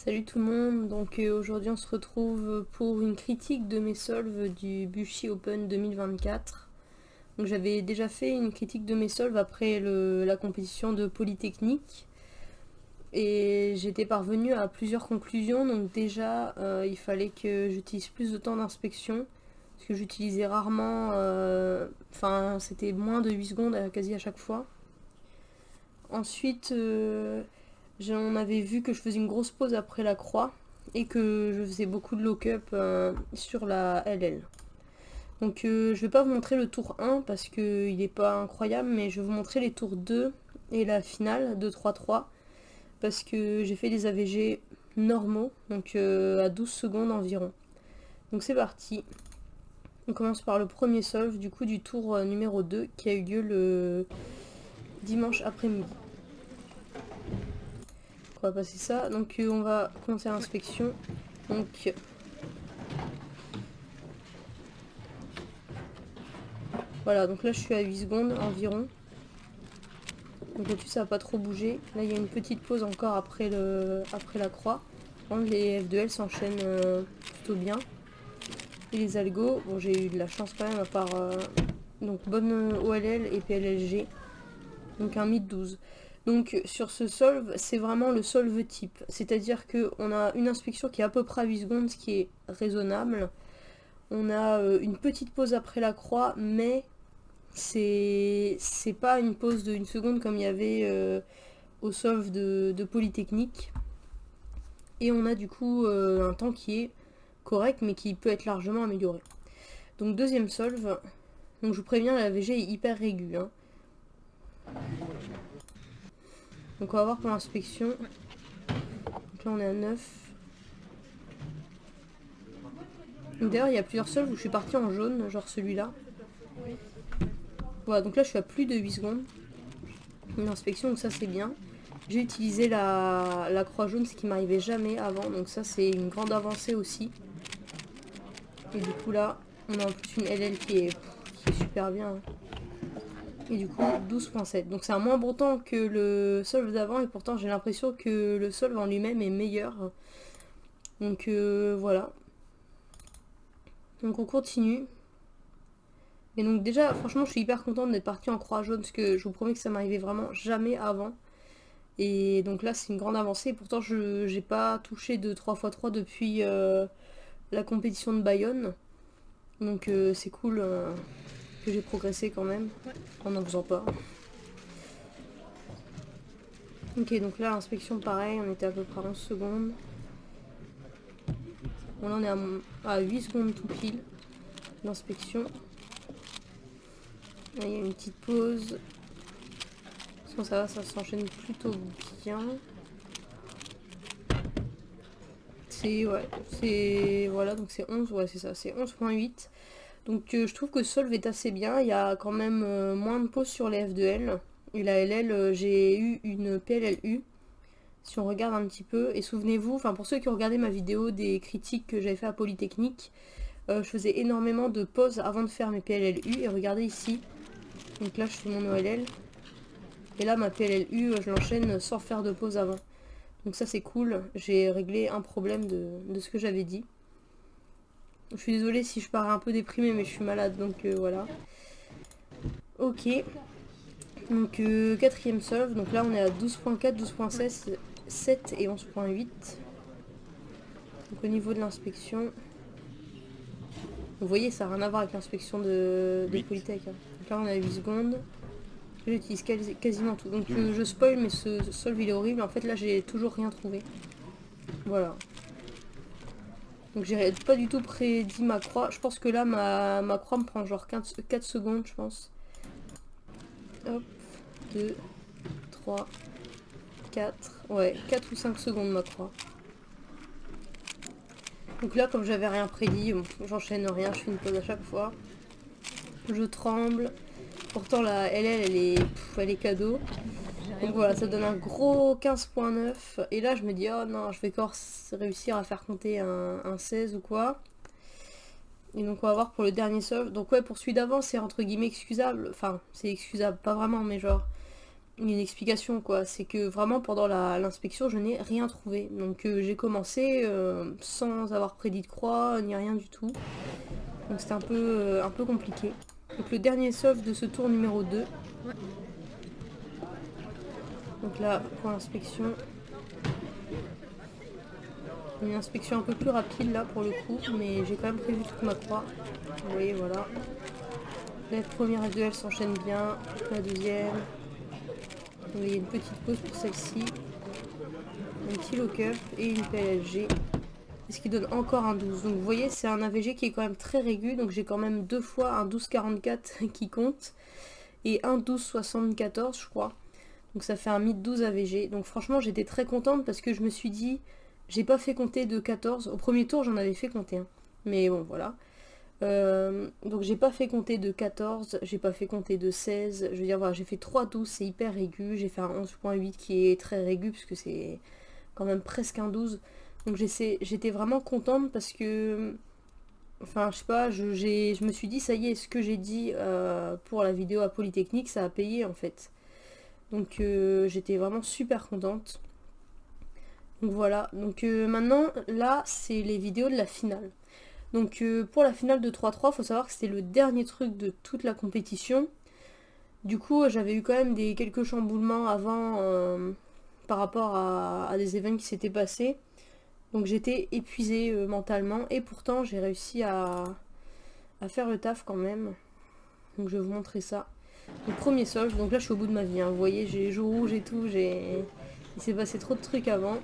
Salut tout le monde, donc aujourd'hui on se retrouve pour une critique de mes solves du Bushi Open 2024. Donc j'avais déjà fait une critique de mes solves après la compétition de Polytechnique et j'étais parvenue à plusieurs conclusions. Donc déjà il fallait que j'utilise plus de temps d'inspection parce que j'utilisais rarement, c'était moins de 8 secondes quasi à chaque fois. Ensuite on avait vu que je faisais une grosse pause après la croix et que je faisais beaucoup de lock-up sur la LL. Donc je vais pas vous montrer le tour 1 parce qu'il est pas incroyable, mais je vais vous montrer les tours 2 et la finale de 3-3 parce que j'ai fait des AVG normaux, donc à 12 secondes environ. Donc c'est parti. On commence par le premier solve du coup du tour numéro 2 qui a eu lieu le dimanche après-midi. On va passer ça, donc on va commencer l'inspection. Donc voilà, donc là je suis à 8 secondes environ. Donc là-dessus ça va pas trop bouger. Là il y a une petite pause encore après la croix. Les F2L s'enchaînent plutôt bien. Et les algos, bon j'ai eu de la chance quand même à part donc bonne OLL et PLLG. Donc un mid 12. Donc sur ce solve, c'est vraiment le solve type. C'est-à-dire qu'on a une inspection qui est à peu près à 8 secondes, ce qui est raisonnable. On a une petite pause après la croix, mais c'est pas une pause de 1 seconde comme il y avait au solve de Polytechnique. Et on a du coup un temps qui est correct, mais qui peut être largement amélioré. Donc deuxième solve, donc je vous préviens, la VG est hyper aiguë. Hein. Donc on va voir pour l'inspection. Donc là on est à 9. D'ailleurs il y a plusieurs solves où je suis partie en jaune, genre celui-là. Voilà, donc là je suis à plus de 8 secondes. Une inspection, donc ça c'est bien. J'ai utilisé la croix jaune, ce qui m'arrivait jamais avant, donc ça c'est une grande avancée aussi. Et du coup là, on a en plus une LL qui est super bien. Hein. Et du coup 12.7. Donc c'est un moins bon temps que le solve d'avant, et pourtant j'ai l'impression que le solve en lui-même est meilleur. Donc voilà. Donc on continue. Et donc déjà, franchement, je suis hyper contente d'être partie en croix jaune, parce que je vous promets que ça m'arrivait vraiment jamais avant. Et donc là, c'est une grande avancée. Pourtant, je n'ai pas touché de 3x3 depuis la compétition de Bayonne. Donc c'est cool que j'ai progressé quand même, en n'en faisant pas. Ok, donc là, l'inspection, pareil, on était à peu près à 11 secondes. Bon, là, on est à 8 secondes tout pile d'inspection. Là, il y a une petite pause. Sinon, ça va, ça s'enchaîne plutôt bien. Voilà, donc c'est 11, ouais, c'est ça, c'est 11.8. Donc je trouve que Solve est assez bien, il y a quand même moins de pauses sur les F2L. Et la LL, j'ai eu une PLLU, si on regarde un petit peu. Et souvenez-vous, enfin pour ceux qui ont regardé ma vidéo des critiques que j'avais fait à Polytechnique, je faisais énormément de pauses avant de faire mes PLLU. Et regardez ici, donc là je fais mon OLL. Et là ma PLLU, je l'enchaîne sans faire de pause avant. Donc ça c'est cool, j'ai réglé un problème de ce que j'avais dit. Je suis désolée si je parais un peu déprimée, mais je suis malade, donc voilà. Ok. Donc quatrième solve, donc là on est à 12.4, 12.16, 7 et 11.8. Donc au niveau de l'inspection, vous voyez ça n'a rien à voir avec l'inspection de Polytech. Hein. Donc là on est à 8 secondes. J'utilise quasiment tout. Donc je spoil, mais ce solve il est horrible. En fait là j'ai toujours rien trouvé. Voilà. Donc j'ai pas du tout prédit ma croix. Je pense que là ma croix me prend genre 4 secondes je pense. Hop, 2, 3, 4. Ouais, 4 ou 5 secondes ma croix. Donc là comme j'avais rien prédit, j'enchaîne rien, je fais une pause à chaque fois. Je tremble. Pourtant la LL elle est cadeau. Donc voilà, ça donne un gros 15.9. Et là je me dis oh non, je vais encore réussir à faire compter un 16 ou quoi. Et donc on va voir pour le dernier solve. Donc ouais, pour celui d'avant c'est entre guillemets excusable. Enfin c'est excusable, pas vraiment, mais genre une explication quoi. C'est que vraiment pendant l'inspection je n'ai rien trouvé. Donc j'ai commencé sans avoir prédit de croix ni rien du tout. Donc c'était un peu compliqué. Donc le dernier solve de ce tour numéro 2. Donc là pour l'inspection. Une inspection un peu plus rapide là pour le coup, mais j'ai quand même prévu toute ma croix. Vous voyez, voilà. La première F2L s'enchaîne bien, la deuxième. Vous voyez une petite pause pour celle-ci. Un petit lock-up et une PLG. Ce qui donne encore un 12. Donc vous voyez, c'est un AVG qui est quand même très régu. Donc j'ai quand même deux fois un 12,44 qui compte. Et un 12,74 je crois. Donc ça fait un mid 12 AVG. Donc franchement j'étais très contente parce que je me suis dit... J'ai pas fait compter de 14. Au premier tour, j'en avais fait compter. Hein. Mais bon, voilà. Donc j'ai pas fait compter de 14. J'ai pas fait compter de 16. Je veux dire, voilà, j'ai fait 3 12. C'est hyper aigu. J'ai fait un 11,8 qui est très aigu. Puisque c'est quand même presque un 12. Donc j'étais vraiment contente parce que... Enfin, je sais pas, je me suis dit, ça y est, ce que j'ai dit pour la vidéo à Polytechnique, ça a payé en fait. Donc j'étais vraiment super contente. Donc voilà, donc maintenant là c'est les vidéos de la finale. Donc pour la finale de 3-3, faut savoir que c'était le dernier truc de toute la compétition. Du coup j'avais eu quand même quelques chamboulements avant par rapport à des événements qui s'étaient passés. Donc j'étais épuisée mentalement et pourtant j'ai réussi à faire le taf quand même. Donc je vais vous montrer ça. Donc premier solve, donc là je suis au bout de ma vie, hein. Vous voyez j'ai les joues rouges et tout, il s'est passé trop de trucs avant.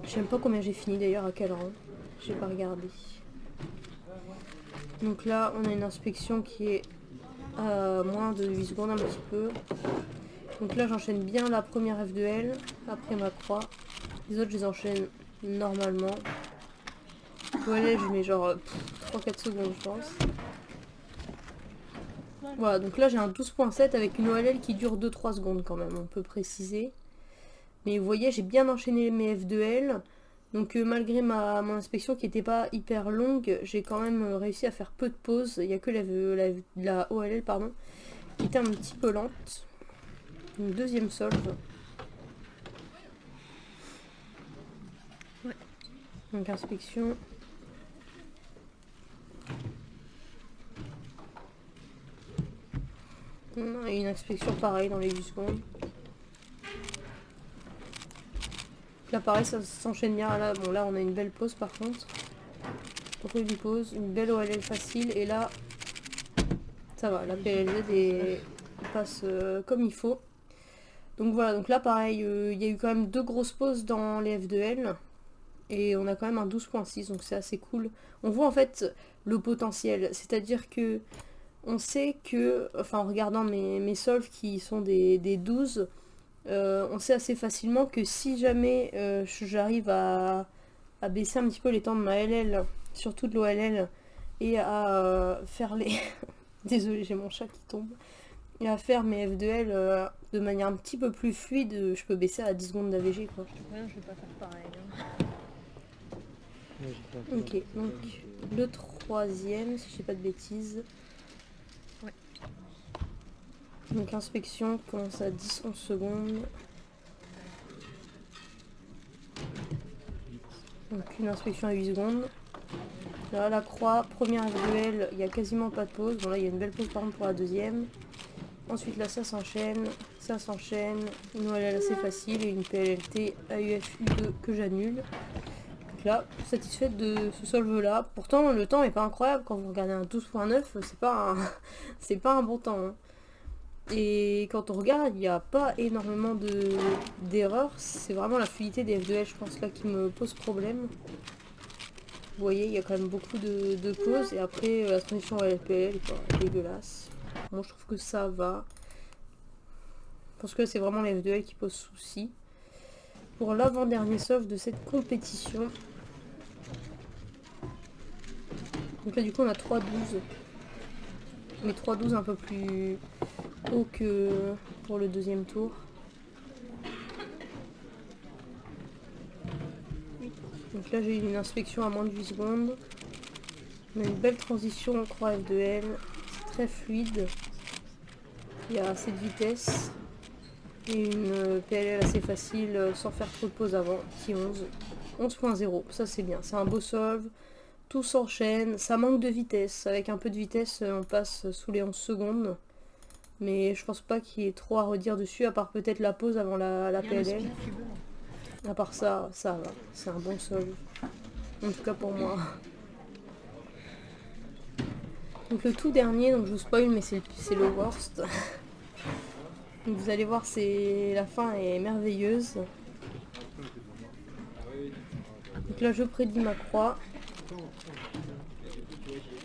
Je sais même pas combien j'ai fini d'ailleurs, à quel rang. J'ai pas regardé. Donc là, on a une inspection qui est à moins de 8 secondes un petit peu. Donc là, j'enchaîne bien la première F2L, après ma croix. Les autres, je les enchaîne normalement. OLL, je mets genre 3-4 secondes, je pense. Voilà, donc là, j'ai un 12.7 avec une OLL qui dure 2-3 secondes quand même, on peut préciser. Mais vous voyez, j'ai bien enchaîné mes F2L. Donc malgré mon inspection qui n'était pas hyper longue, j'ai quand même réussi à faire peu de pauses. Il n'y a que la OLL pardon, qui était un petit peu lente. Donc deuxième solve. Donc inspection. On a une inspection pareille dans les 8 secondes. Là pareil ça s'enchaîne bien. Là, bon, là on a une belle pause par contre. Une pause, une belle OLL facile et là ça va, la PLZ passe comme il faut. Donc voilà, donc là pareil, il y a eu quand même deux grosses pauses dans les F2L et on a quand même un 12.6 donc c'est assez cool. On voit en fait le potentiel, c'est-à-dire que on sait que, enfin en regardant mes solves qui sont des 12, on sait assez facilement que si jamais j'arrive à baisser un petit peu les temps de ma LL, surtout de l'OLL, et à faire les... Désolée, j'ai mon chat qui tombe. Et à faire mes F2L de manière un petit peu plus fluide, je peux baisser à 10 secondes d'AVG quoi. Ouais, je vais pas faire pareil. Hein. Ok, donc le troisième, si je sais pas de bêtises. Ouais. Donc l'inspection commence à 10-11 secondes. Donc une inspection à 8 secondes. Là la croix, première F2L, il n'y a quasiment pas de pause. Bon là il y a une belle pause par contre pour la deuxième. Ensuite là ça s'enchaîne, une OLL assez facile et une PLLT AUF U2 que j'annule. Donc là, satisfaite de ce solve là. Pourtant le temps est pas incroyable quand vous regardez un 12.9, c'est pas un bon temps. Hein. Et quand on regarde, il n'y a pas énormément d'erreurs. C'est vraiment la fluidité des F2L je pense là qui me pose problème. Vous voyez, il y a quand même beaucoup de pauses et après la transition à LPL quoi, dégueulasse. Moi je trouve que ça va. Parce que c'est vraiment les F2L qui posent souci. Pour l'avant-dernier solve de cette compétition. Donc là du coup on a 3-12. Mais 3-12 un peu plus haut que pour le deuxième tour. Donc là j'ai eu une inspection à moins de 8 secondes. On a une belle transition croix F2L. C'est très fluide. Il y a assez de vitesse. Et une PLL assez facile sans faire trop de pause avant, petit 11. 11.0, ça c'est bien, c'est un beau solve. Tout s'enchaîne, ça manque de vitesse. Avec un peu de vitesse, on passe sous les 11 secondes. Mais je pense pas qu'il y ait trop à redire dessus, à part peut-être la pause avant la PLL. À part ça, ça va. C'est un bon solve. En tout cas pour moi. Donc le tout dernier, donc je vous spoil, mais c'est le worst. Donc vous allez voir, la fin est merveilleuse. Donc là je prédis ma croix.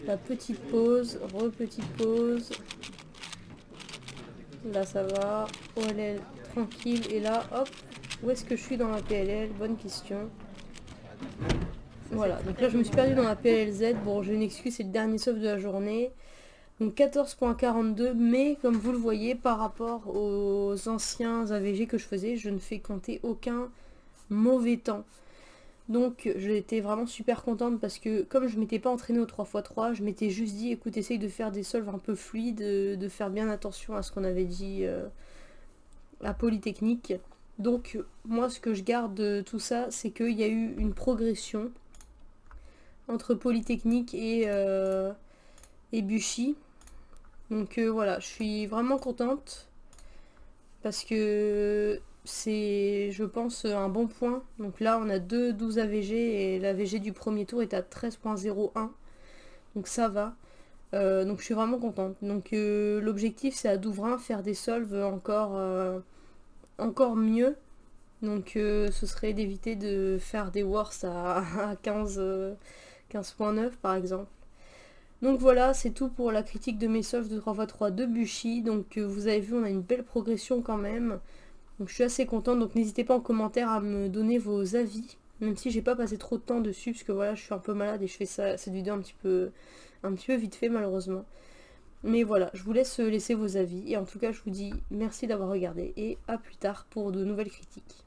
La petite pause, re-petite pause. Là ça va. OLL tranquille. Et là, hop, où est-ce que je suis dans la PLL? Bonne question. Voilà, donc là je me suis perdue dans la PLZ. Bon, j'ai une excuse, c'est le dernier solve de la journée. Donc 14.42, mais comme vous le voyez, par rapport aux anciens AVG que je faisais, je ne fais compter aucun mauvais temps. Donc j'étais vraiment super contente parce que comme je m'étais pas entraînée au 3x3, je m'étais juste dit écoute, essaye de faire des solves un peu fluides, de faire bien attention à ce qu'on avait dit à Polytechnique. Donc moi ce que je garde de tout ça, c'est qu'il y a eu une progression entre Polytechnique et Buchy. Donc voilà, je suis vraiment contente parce que c'est, je pense, un bon point. Donc là, on a 12 AVG et l'AVG du premier tour est à 13.01. Donc ça va. Donc je suis vraiment contente. Donc l'objectif, c'est à Douvrin faire des solves encore mieux. Donc ce serait d'éviter de faire des wars à 15.9 par exemple. Donc voilà, c'est tout pour la critique de mes solves de 3x3 de Buchy. Donc vous avez vu, on a une belle progression quand même. Donc je suis assez contente, donc n'hésitez pas en commentaire à me donner vos avis. Même si j'ai pas passé trop de temps dessus, parce que voilà, je suis un peu malade et je fais cette vidéo un petit peu vite fait malheureusement. Mais voilà, je vous laisse laisser vos avis. Et en tout cas, je vous dis merci d'avoir regardé et à plus tard pour de nouvelles critiques.